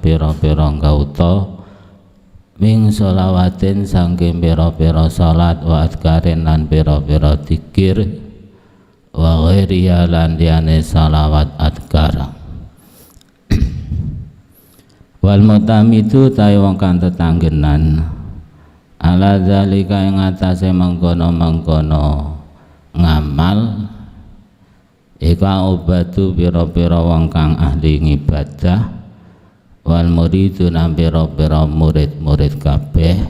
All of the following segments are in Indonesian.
pira-pira gauta min sholawatin saking pira-pira salat wa adkarin lan pira-pira dzikir wa ghairiya lan liyane salawat adkar. Wal mutamidu ta'i wong kang tetanggenan ala zalika ing atase mengkono-mengkono ngamal iku obatu pira-pira wong kang ahli ngibadah wal muridu nang pira-pira murid-murid kabeh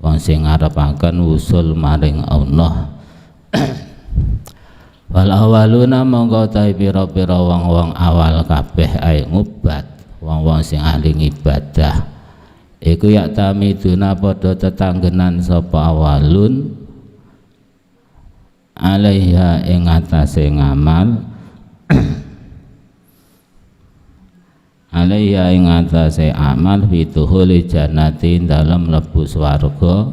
wong sing ngarepaken usul maring Allah. Wal awaluna mongko ta pira-pira wong-wong awal kabeh ae ngubat wong-wong sing ahli ngibadah iku ya tamiduna padha tetanggenan sapa awalun alaiha ing atase ngamal alaiha ing atase amal fituhuli jannati dalam mlebu swarga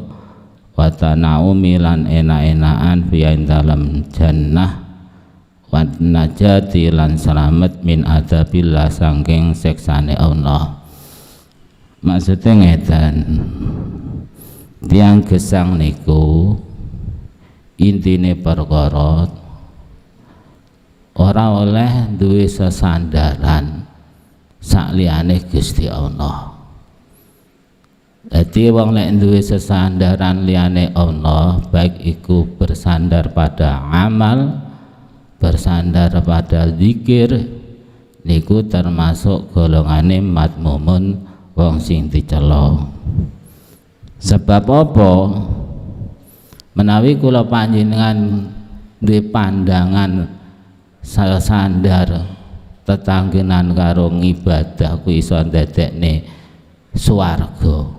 wa tanaumi lan enak-enakan fi dalam jannah wa najati lan selamat min adzabillah saking siksane Allah. Maksudnya ngeten, tiang gesang niku intine perkara ora oleh duwe sesandaran sakliyane Gusti Allah. Dadi wong lek duwe sesandaran liyane Allah, baik iku bersandar pada amal, bersandar pada zikir, niku termasuk golongane madmumun wong sing dicela. Sebab apa? Menawi kula panjenengan duwe pandangan sandar tetanggenan karo ngibadah ku iso ndadekne swarga.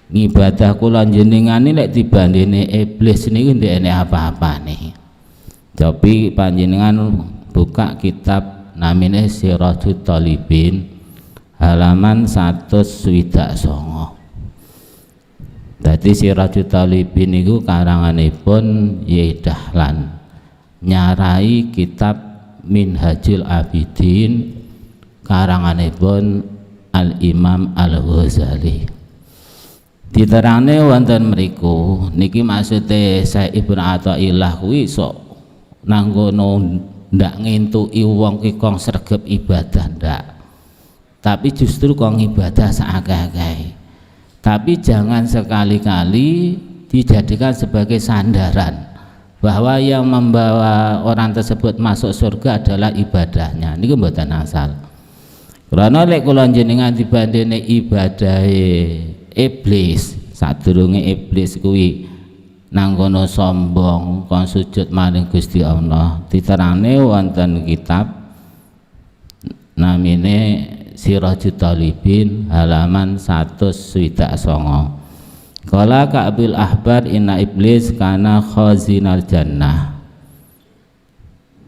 Ngibadah kula jenengan lek dibandingne iblis niku ndekne apa-apane. Tapi panjenengan buka kitab namine Sirajut Talibin halaman 129. Dadi Sirajut Talibin niku karanganipun Ye Dahlan nyarai kitab Minhajul Abidin karanganipun Al-Imam Al-Ghazali. Diterangne wonten mriku niki maksude Syekh Ibnu Athaillah kuwi sok nang kono ndak ngentuki wong ki kong sregep ibadah ndak, tapi justru kong ibadah saakeh-akeh. Tapi jangan sekali-kali dijadikan sebagai sandaran bahwa yang membawa orang tersebut masuk surga adalah ibadahnya. Niku mboten asal. Karena lek kula jenengan dibandingne ibadahe iblis, sadurunge iblis kuwi nang kono sombong kon sujud maring Gusti Allah, diterangane wonten kitab namine Sirajut Talibin halaman 129. Qala Ka'bil Ahbar inna iblis kana khazinal jannah.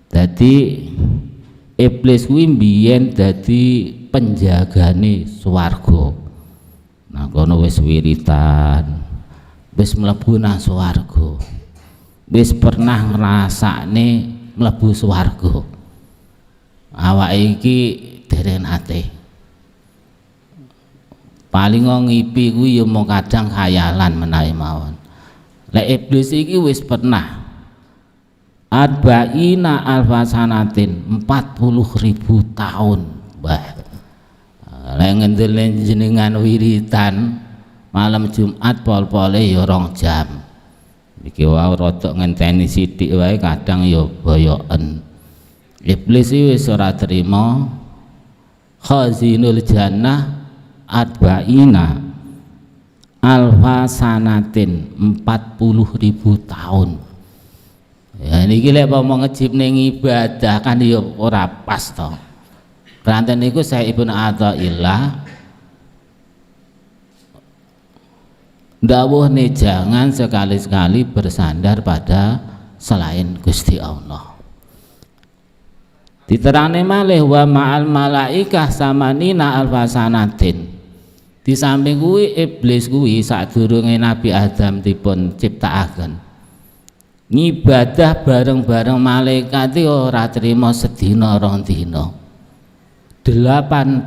Dadi iblis kuwi mbiyen dadi penjagane swarga. Nah kono wis wiritan, wis mlebu nang swarga, wis pernah ngrasakne mlebu swarga. Awake iki dereng ate. Paling ngipi kuwi ya mung kadang khayalan menawi mawon. Lek iblis iki wis pernah arba'ina alfasanatin 40.000 tahun, Mbah. Lek ngendelen jenengan wiritan malam Jumat pol-pole ya 2 jam. Iki wae rada ngenteni sithik wae kadang ya boyoken. Iblis iki wis ora trima khazinul jannah arba'ina alfasanatin 40.000 tahun. Ya niki lek mau ngejibne ibadah kan ya ora pas to. Kranten niku saya Ibnu Athaillah dawuh nih jangan sekali-sekali bersandar pada selain Gusti Allah. Diterangane malih wa ma'al malaikah samanina alfasanatin. Di samping kuwi iblis kuwi sadurunge Nabi Adam dipun ciptakaken, ngibadah bareng-bareng malaikat ora trima sedina 2 dina. 80.000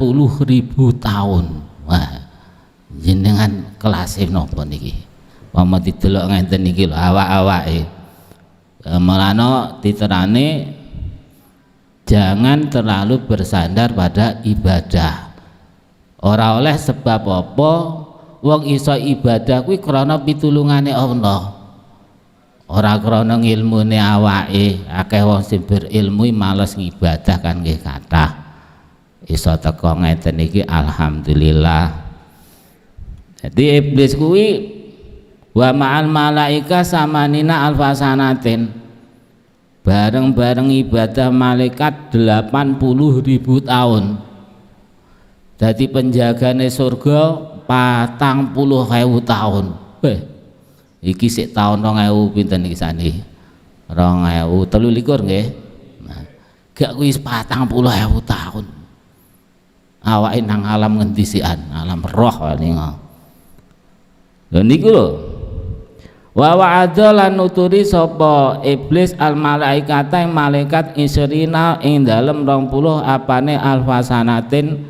tahun. Wah, jenengan kelasé napa niki? Pama didelok ngenten iki lho awak-awake. Mulane diterane jangan terlalu bersandar pada ibadah. Ora oleh sebab apa wong iso ibadah kuwi krana pitulungane Allah. Ora krana ngilmune awake. Akeh wong sing berilmu males ngibadah kan nggih kathah. Iso teko ngeten iki alhamdulillah. Jadi iblis kuwi wa ma'al malaika samanina alfasanatin, bareng-bareng ibadah malaikat 80.000 tahun. Jadi penjagane surga 40.000 tahun. Iki sik tahun 2000 pinten iki sani? 2023 nggih. Nah, gak kuwi 40.000 tahun. Awake nang alam ngendi sian? Alam roh paling. Lha niku lho. Wa wa'adza lan nuturi sapa iblis al malaikata ing malaikat isrina ing dalem 20 apane alfasanatin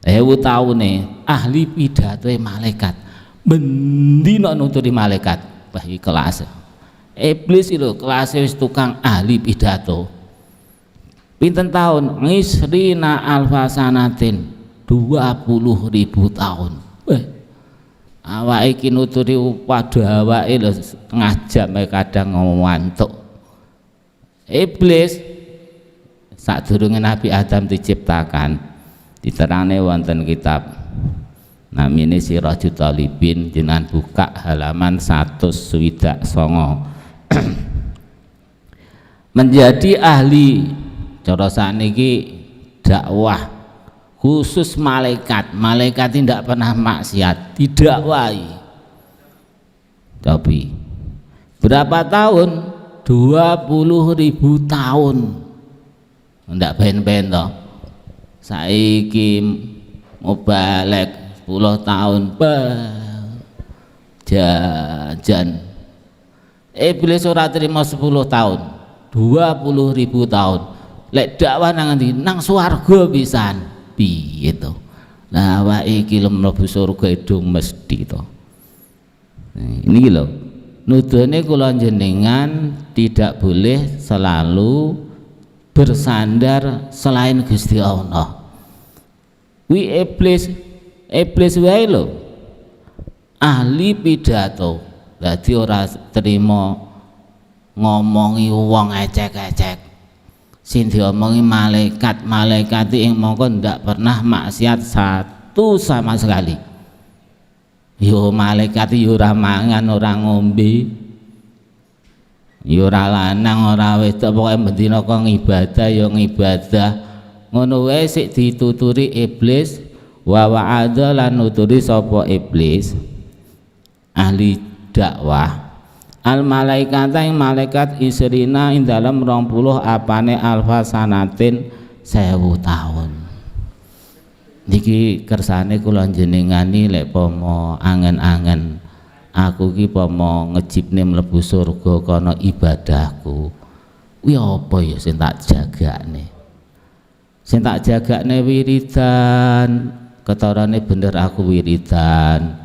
1000 taune ahli pidato malaikat. Bendina nuturi malaikat. Wah iki kelas. Iblis itu kelas wis tukang ahli pidato. Pinten tahun? Isrina alfasanatin 20.000 tahun. Awake iki nuturi padha awake lho ngajak kadang ngantuk. Iblis sadurunge Nabi Adam diciptakan diterangane wonten kitab namine Sirajul Talibin, jenengan buka halaman 129. Menjadi ahli cara sakniki dakwah khusus malaikat tidak pernah maksiat, didakwahi. Tapi berapa tahun? 20.000 tahun. Ndak ben-ben toh. Saiki mau balik 10 tahun jajan. Iblis ora terima 10 tahun, 20.000 tahun. Lek dakwah nang ndi? Nang swarga pisan. Piye to? Lah awake iki mlebu surga edung mesti to. Ini lho. Nuduhane kula jenengan tidak boleh selalu bersandar selain Gusti Allah. Wi iblis wae lho. Ahli pidato. Dadi ora terima ngomongi wong ecek-ecek. Sing diomongi malaikat ing mongko ndak pernah maksiat satu sama sekali. Yo malaikat yo ora mangan, ora ngombe, yo ora lanang, ora wedok, pokoke bendina kok ngibadah yo ngibadah. Ngono wae sik dituturi iblis. Wa wa'adza lan nuturi sapa iblis ahli dakwah al malaikata ing malaikat isrina ing dalam 20 apane alfasanatin 1000 tahun. Niki kersane kula jenengani lek pomo angen-angen aku ki pomo ngejibne mlebu surga kono ibadahku. Kuwi apa ya sing tak jagakne? Sing tak jagakne wiridan, ketarane bener aku wiridan.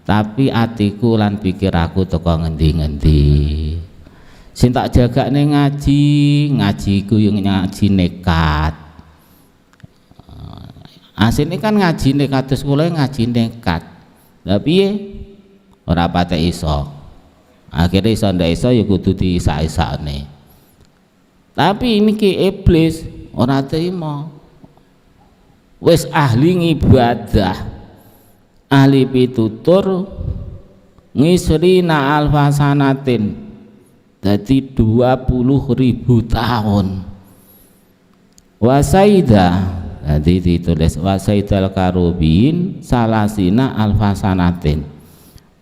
Tapi atiku lan pikir aku teko ngendi-ngendi. Sing tak jagakne ngajiku yang ngaji nekat. Asline kan ngaji nekat terus kula ngaji nekat. Lah piye? Ora patek iso. Akhirnya iso ndak iso ya kudu diisa-isane. Tapi ini ki iblis ora terima. Wis ahli ngibadah. Ahli pitutur ngisrina alfasanatin jadi 20.000 tahun. Wasaida jadi ditulis wasaidal karubin salasina alfasanatin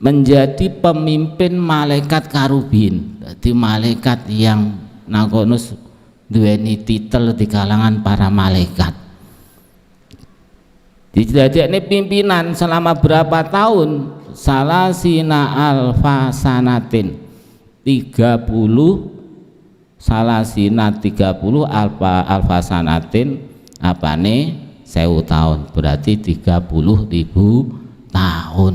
menjadi pemimpin malaikat karubin. Jadi malaikat yang nakonus duweni titel di kalangan para malaikat. Dijadiane pimpinan selama berapa tahun? Salasina alfasanatin 30 salasina 30 alfasanatin apane 1000 tahun, berarti 30.000 tahun.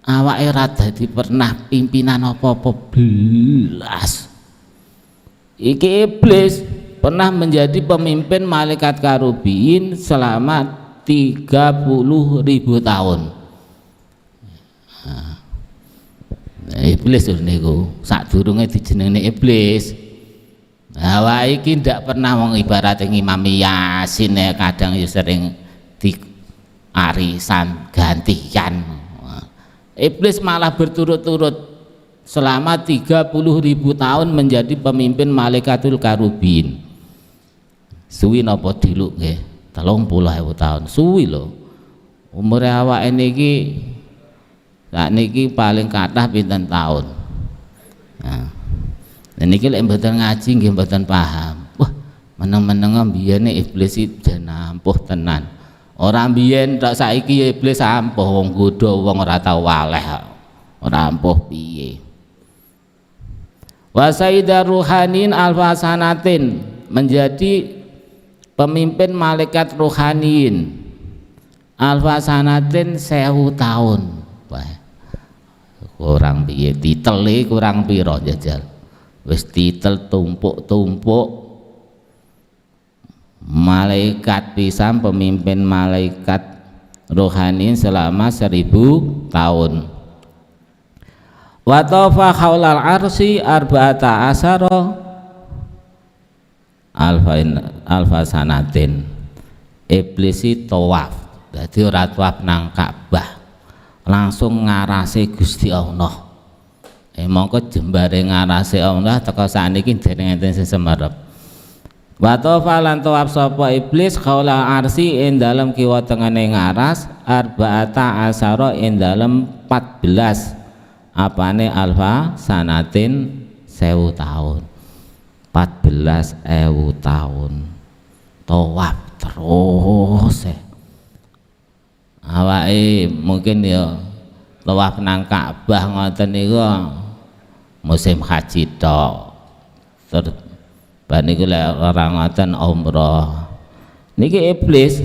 Awake ra dadi pernah pimpinan apa-apa belas. Iki iblis pernah menjadi pemimpin malaikat karubiin selama 30.000 tahun. Iblis niku sadurunge dijenengi iblis. Awake iki ndak pernah wong ibarat Imam Yasin kadang ya sering di arisan gantian. Iblis malah berturut-turut selama 30.000 tahun menjadi pemimpin malaikatul karubin. Suwi napa diluk nggih? 30.000 tahun. Suwi lho. Umure awake niki sakniki paling kathah pinten tahun. Nah. Niki lek mboten ngaji nggih mboten paham. Wah, meneng-meneng mbiyene iblis iki jan ampuh tenan. Ora mbiyen tok saiki iblis ampuh wong godho wong ora tau waleh. Ora ampuh piye. Wa sayyidar ruhanin alfasanatin, menjadi pemimpin malaikat ruhaniin alfasanatin 1000 tahun. Wah, kurang piye titele kurang pira jajal. Wis titel tumpuk-tumpuk malaikat pisan, pemimpin malaikat rohani selama 1000 tahun. Wa tafa haulal arsy arba'ata asara alfa sanatin. Iblis tawaf, dadi ora tawaf nang Ka'bah, langsung ngarase Gusti Allah. Mongko jembare ngarase Allah teka saniki dereng enten sing semerep. Wa tafa lan tawaf sapa iblis haula arsy ing dalem kiwa tengene ngaras arba'ata asara ing dalem 14 apane alfa sanatin 1000 tahun. 14.000 tahun tawaf terus awake mungkin ya tawaf nang Ka'bah ngoten niku musim haji tok. Terus bar niku lek ora ngoten umrah. Niki iblis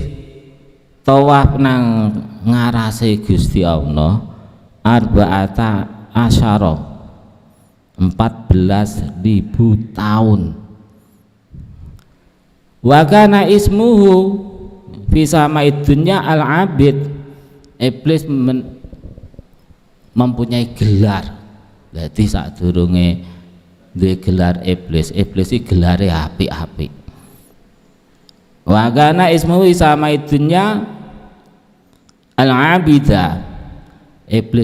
tawaf nang ngarase Gusti Allah arba'ata asyara 14.000 tahun. Wa kana ismuhu fi sama'id dunya al-abid. Iblis mempunyai gelar. Jadi sadurunge duwe gelar iblis iki gelare apik-apik. Wa kana ismuhu fi sama'id dunya al-abida. Iblis